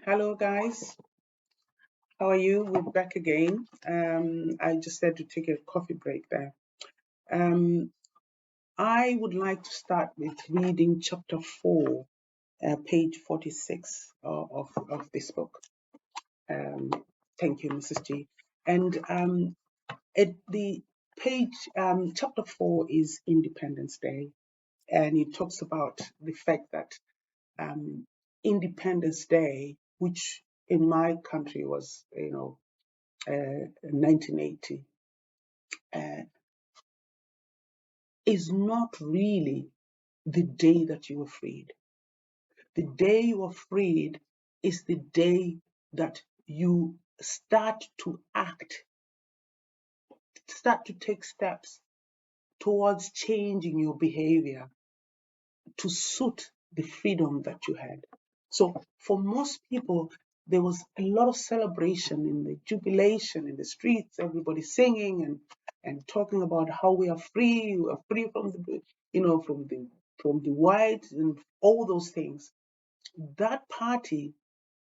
Hello, guys. How are you? We're back again. I just had to take a coffee break there. Um, I would like to start with reading chapter 4, page 46 of this book. Um, thank you, Mrs.G. And the page, chapter 4 is Independence Day. And it talks about the fact that um, Independence Day, which in my country was, 1980, uh, is not really the day that you were freed. The day you were freed is the day that you start to act, start to take steps towards changing your behavior to suit the freedom that you had. So for most people, there was a lot of celebration in the jubilation in the streets, everybody singing and talking about how we are free from the from the whites and all those things. That party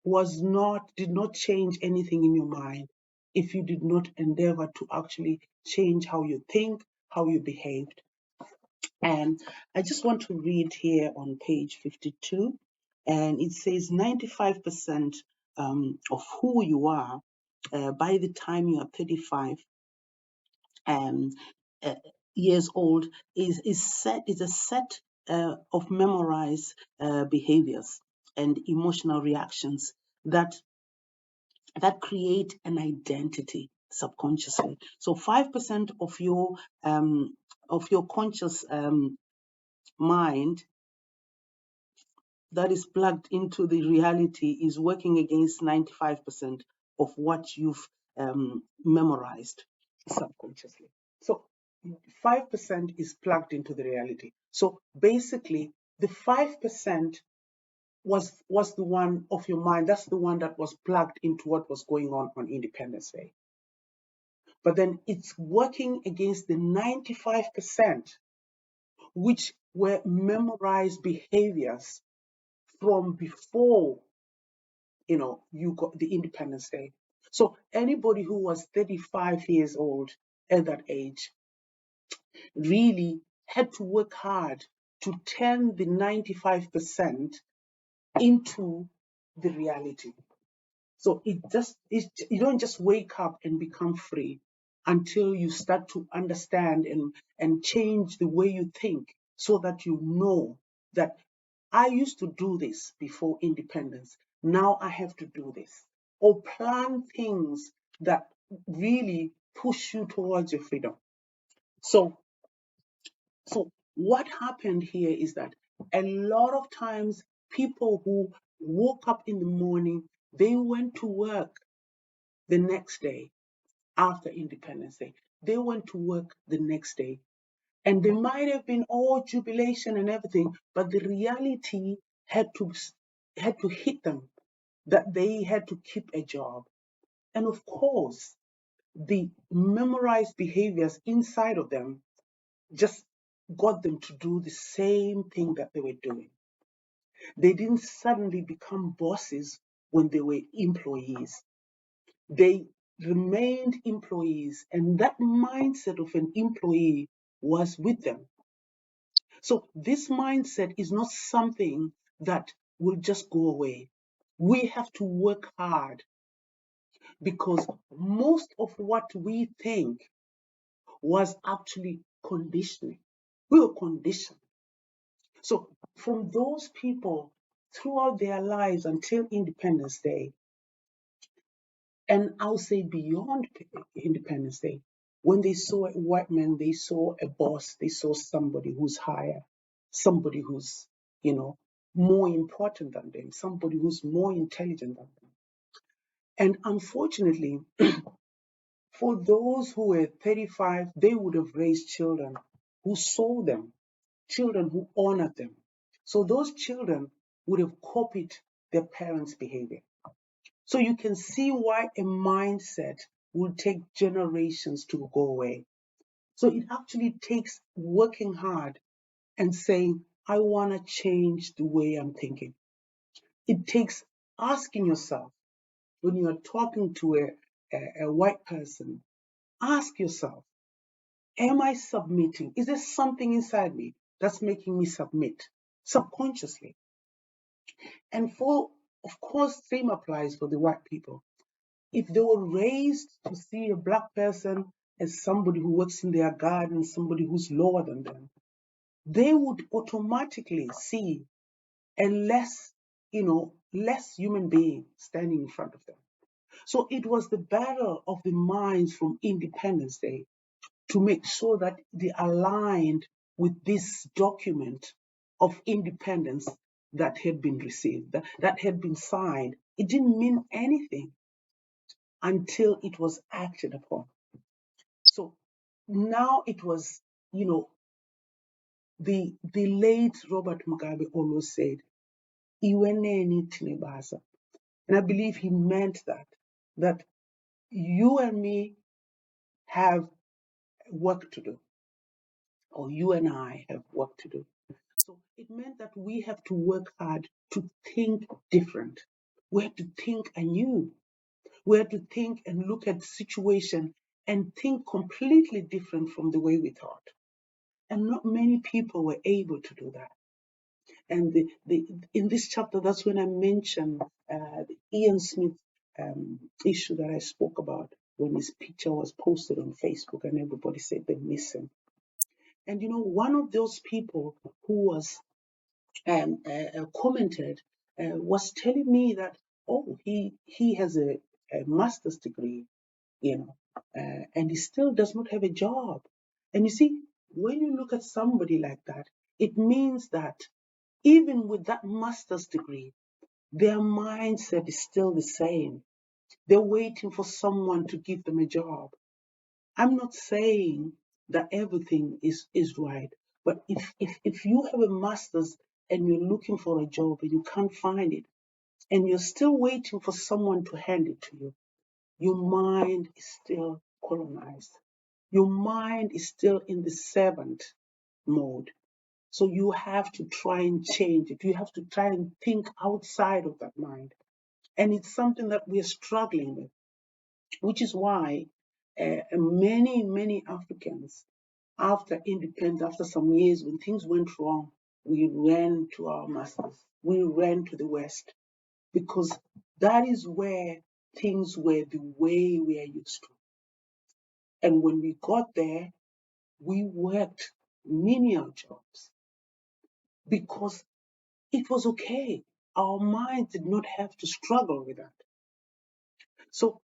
did not change anything in your mind if you did not endeavor to actually change how you think, how you behaved. And I just want to read here on page 52, and it says 95% of who you are by the time you are 35 um, uh, years old is a set of memorized behaviors and emotional reactions that create an identity subconsciously. So 5% of your conscious mind that is plugged into the reality is working against 95% of what you've memorized subconsciously. So 5% is plugged into the reality. So basically, the 5% was the one of your mind. That's the one that was plugged into what was going on Independence Day. But then it's working against the 95%, which were memorized behaviors from before you got the Independence Day. So anybody who was 35 years old at that age really had to work hard to turn the 95% into the reality. So you don't just wake up and become free until you start to understand and change the way you think so that you know that I used to do this before independence. Now I have to do this. Or plan things that really push you towards your freedom. So, so what happened here is that a lot of times people who woke up in the morning, they went to work the next day after Independence Day. They went to work the next day. And they might have been all jubilation and everything, but the reality had to had to hit them that they had to keep a job. And of course, the memorized behaviors inside of them just got them to do the same thing that they were doing. They didn't suddenly become bosses when they were employees. They remained employees, and that mindset of an employee was with them. So this mindset is not something that will just go away. We have to work hard because most of what we think was actually conditioning. We were conditioned. So from those people throughout their lives until Independence Day, and I'll say beyond Independence Day, when they saw a white man, they saw a boss, they saw somebody who's higher, somebody who's, you know, more important than them, somebody who's more intelligent than them. And unfortunately, for those who were 35, they would have raised children who saw them, children who honored them. So those children would have copied their parents' behavior. So you can see why a mindset will take generations to go away. So it actually takes working hard and saying, I want to change the way I'm thinking. It takes asking yourself, when you are talking to a white person, ask yourself, am I submitting? Is there something inside me that's making me submit subconsciously? And of course, same applies for the white people. If they were raised to see a black person as somebody who works in their garden, somebody who's lower than them, they would automatically see a less human being standing in front of them. So it was the battle of the minds from Independence Day to make sure that they aligned with this document of independence that had been received, that had been signed. It didn't mean anything until it was acted upon. So now it was, the late Robert Mugabe always said, "Iweneni tinebasa." And I believe he meant that you and me have work to do, or you and I have work to do. So it meant that we have to work hard to think different. We have to think anew. We have to think and look at the situation and think completely different from the way we thought. And not many people were able to do that. And in this chapter, that's when I mentioned the Ian Smith issue that I spoke about when his picture was posted on Facebook and everybody said they miss him. And one of those people who was commented was telling me that, oh, he has a master's degree, and he still does not have a job. And you see, when you look at somebody like that, it means that even with that master's degree, their mindset is still the same. They're waiting for someone to give them a job. I'm not saying that everything is right, but if you have a master's and you're looking for a job and you can't find it, and you're still waiting for someone to hand it to you, your mind is still colonized. Your mind is still in the servant mode. So you have to try and change it. You have to try and think outside of that mind. And it's something that we are struggling with, which is why many Africans, after independence, after some years, when things went wrong, we ran to our masters. We ran to the West because that is where things were the way we are used to. And when we got there, we worked menial jobs because it was okay. Our minds did not have to struggle with that. So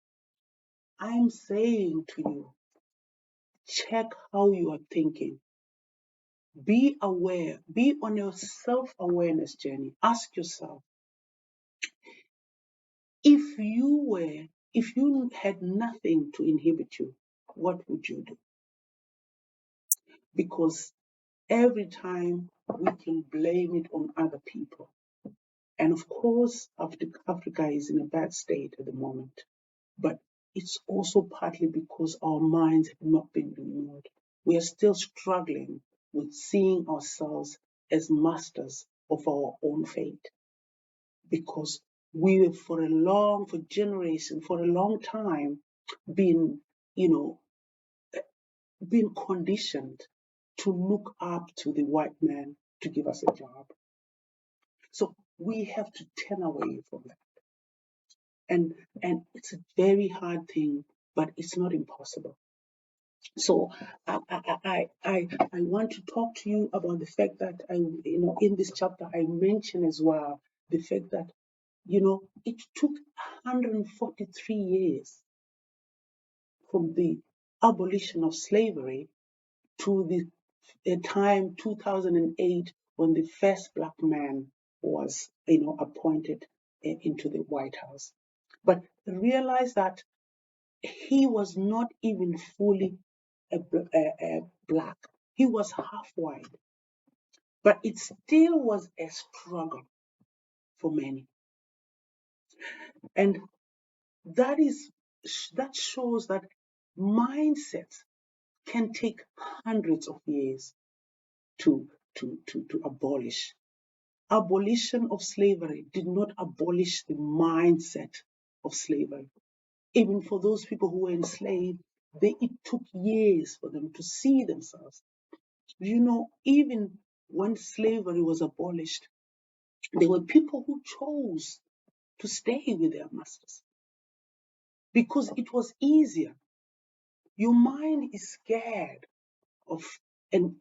I'm saying to you, check how you are thinking. Be aware, be on your self-awareness journey. Ask yourself, if you had nothing to inhibit you, what would you do? Because every time we can blame it on other people. And of course, Africa is in a bad state at the moment. But it's also partly because our minds have not been renewed. We are still struggling with seeing ourselves as masters of our own fate. Because we have for generations, for a long time, been, been conditioned to look up to the white man to give us a job. So we have to turn away from that. And it's a very hard thing, but it's not impossible. So I want to talk to you about the fact that in this chapter I mention as well the fact that it took 143 years from the abolition of slavery to the time 2008 when the first black man was appointed into the White House. But realize that he was not even fully a black. He was half white. But it still was a struggle for many. And that shows that mindsets can take hundreds of years to abolish. abolition of slavery did not abolish the mindset of slavery. Even for those people who were enslaved, it took years for them to see themselves. You know, even when slavery was abolished, there were people who chose to stay with their masters because it was easier. Your mind is scared of and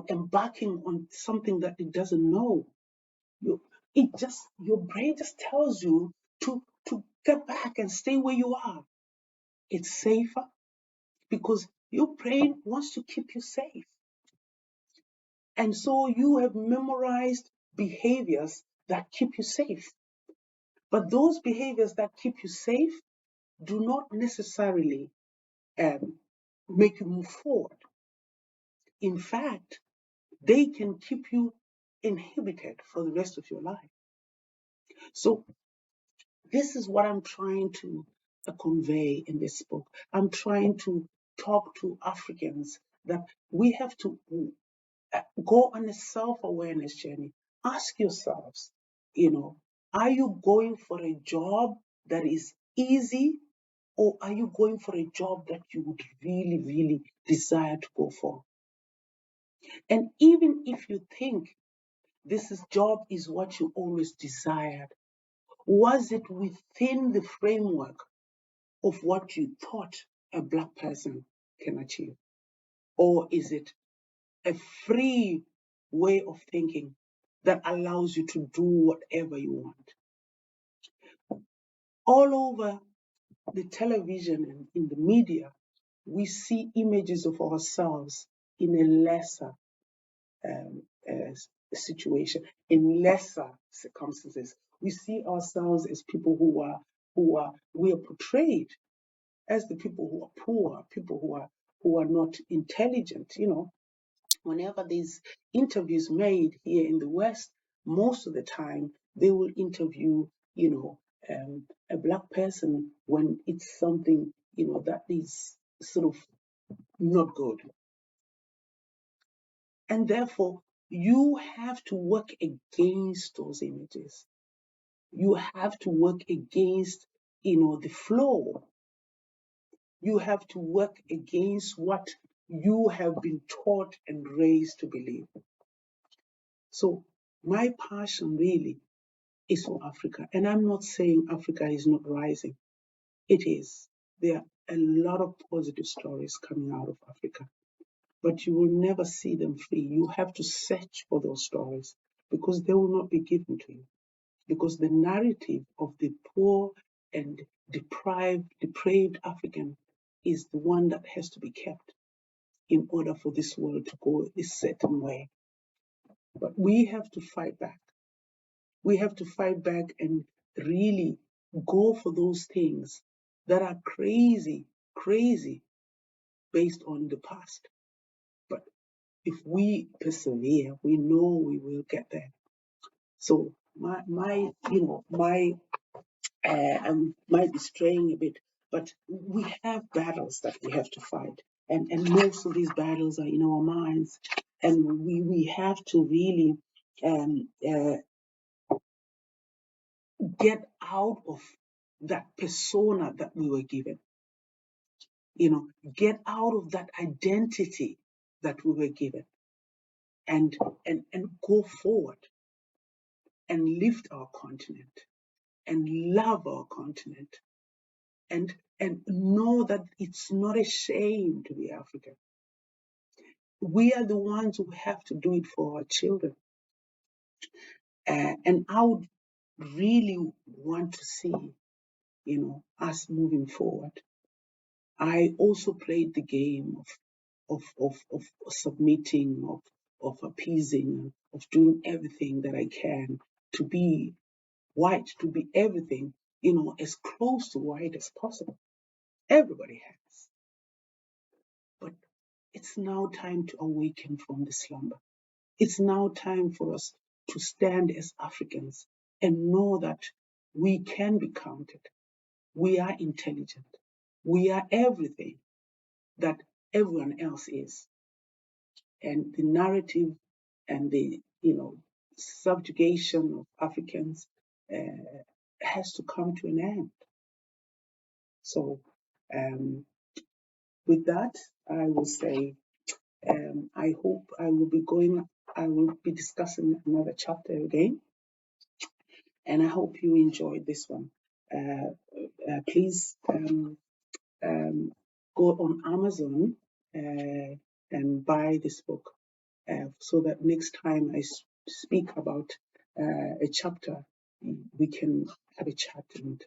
embarking on something that it doesn't know. Your brain just tells you to get back and stay where you are. It's safer because your brain wants to keep you safe. And so you have memorized behaviors that keep you safe. But those behaviors that keep you safe do not necessarily make you move forward. In fact, they can keep you inhibited for the rest of your life. So this is what I'm trying to convey in this book. I'm trying to talk to Africans that we have to go on a self-awareness journey. Ask yourselves, are you going for a job that is easy, or are you going for a job that you would really, really desire to go for? And even if you think job is what you always desired, was it within the framework of what you thought a Black person can achieve? Or is it a free way of thinking that allows you to do whatever you want? All over the television and in the media, we see images of ourselves in a lesser situation, in lesser circumstances. We see ourselves as people we are portrayed as the people who are poor, people who are not intelligent. Whenever there's interviews made here in the West, most of the time they will interview, a Black person when it's something, that is sort of not good. And therefore, you have to work against those images. You have to work against, the flow. You have to work against what you have been taught and raised to believe. So my passion really is for Africa. And I'm not saying Africa is not rising. It is. There are a lot of positive stories coming out of Africa, but you will never see them free. You have to search for those stories because they will not be given to you. Because the narrative of the poor and depraved African is the one that has to be kept in order for this world to go a certain way. But we have to fight back. We have to fight back and really go for those things that are crazy, crazy based on the past. But if we persevere, we know we will get there. So my I might be straying a bit, but we have battles that we have to fight. And most of these battles are in our minds. And we have to really get out of that persona that we were given. Get out of that identity that we were given and go forward and lift our continent and love our continent and know that it's not a shame to be African. We are the ones who have to do it for our children. And I would really want to see, us moving forward. I also played the game of submitting, of appeasing, of doing everything that I can to be white, to be everything, as close to white as possible. Everybody has. But it's now time to awaken from the slumber. It's now time for us to stand as Africans and know that we can be counted. We are intelligent. We are everything that everyone else is. And the narrative and the, subjugation of Africans has to come to an end. So with that, I will say I hope I will be discussing another chapter again, and I hope you enjoyed this one. Please go on Amazon and buy this book so that next time I speak about a chapter, we can have a chat and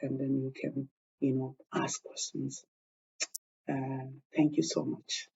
then you can, ask questions. Thank you so much.